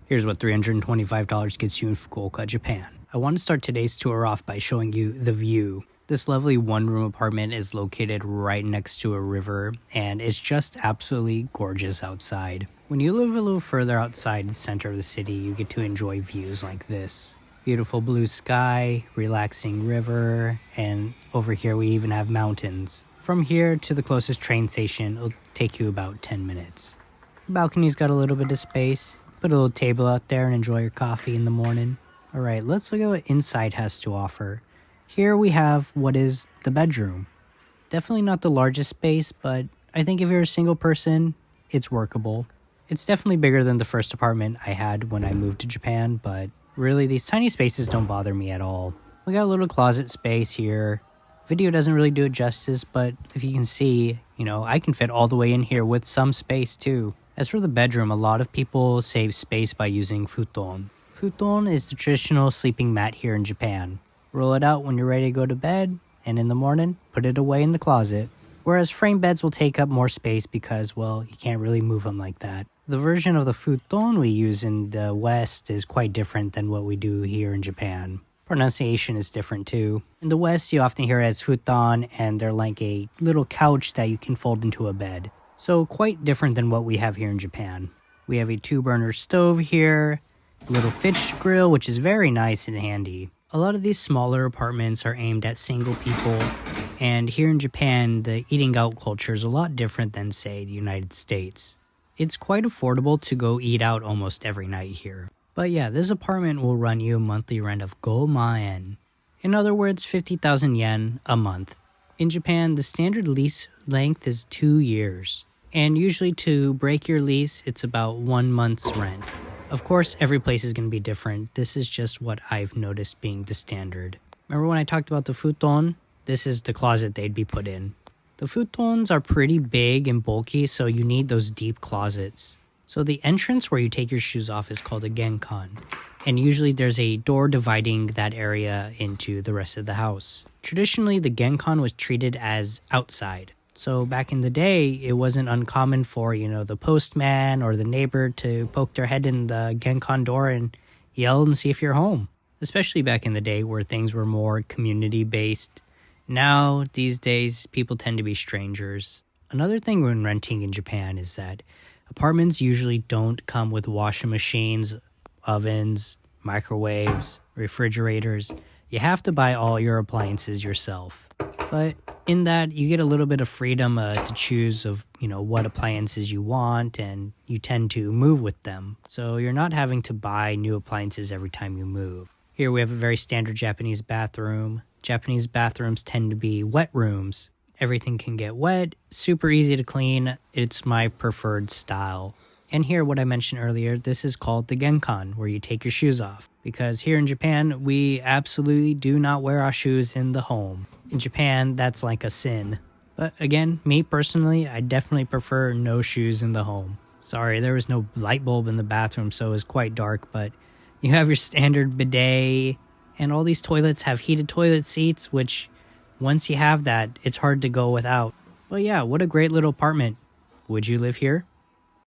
Here's what $325 gets you in Fukuoka, Japan. I want to start today's tour off by showing you the view. This lovely one-room apartment is located right next to a river, and it's just absolutely gorgeous outside. When you live a little further outside the center of the city, you get to enjoy views like this. Beautiful blue sky, relaxing river, and over here we even have mountains. From here to the closest train station, it'll take you about 10 minutes. The balcony's got a little bit of space. Put a little table out there and enjoy your coffee in the morning. Alright, let's look at what inside has to offer. Here we have what is the bedroom. Definitely not the largest space, but I think if you're a single person, it's workable. It's definitely bigger than the first apartment I had when I moved to Japan, but really these tiny spaces don't bother me at all. We got a little closet space here. Video doesn't really do it justice, but if you can see, I can fit all the way in here with some space too. As for the bedroom, a lot of people save space by using futon. Futon is the traditional sleeping mat here in Japan. Roll it out when you're ready to go to bed, and in the morning, put it away in the closet. Whereas frame beds will take up more space because, well, you can't really move them like that. The version of the futon we use in the West is quite different than what we do here in Japan. Pronunciation is different too. In the West, you often hear it as futon, and they're like a little couch that you can fold into a bed. So quite different than what we have here in Japan. We have a 2-burner stove here, a little fish grill, which is very nice and handy. A lot of these smaller apartments are aimed at single people, and here in Japan, the eating out culture is a lot different than, say, the United States. It's quite affordable to go eat out almost every night here. But yeah, this apartment will run you a monthly rent of 5万円. In other words, 50,000 yen a month. In Japan, the standard lease length is 2 years. And usually to break your lease, it's about 1 month's rent. Of course, every place is going to be different. This is just what I've noticed being the standard. Remember when I talked about the futon? This is the closet they'd be put in. The futons are pretty big and bulky, so you need those deep closets. So the entrance where you take your shoes off is called a genkan. And usually there's a door dividing that area into the rest of the house. Traditionally, the genkan was treated as outside. So back in the day, it wasn't uncommon for, the postman or the neighbor to poke their head in the genkan door and yell and see if you're home. Especially back in the day where things were more community-based. Now, these days, people tend to be strangers. Another thing when renting in Japan is that apartments usually don't come with washing machines, ovens, microwaves, refrigerators. You have to buy all your appliances yourself. But in that, you get a little bit of freedom to choose of, what appliances you want, and you tend to move with them. So you're not having to buy new appliances every time you move. Here we have a very standard Japanese bathroom. Japanese bathrooms tend to be wet rooms. Everything can get wet, super easy to clean. It's my preferred style. And here, what I mentioned earlier, this is called the genkan, where you take your shoes off. Because here in Japan, we absolutely do not wear our shoes in the home. In Japan, that's like a sin. But again, me personally, I definitely prefer no shoes in the home. Sorry, there was no light bulb in the bathroom, so it was quite dark, but you have your standard bidet, and all these toilets have heated toilet seats, which once you have that, it's hard to go without. But yeah, what a great little apartment. Would you live here?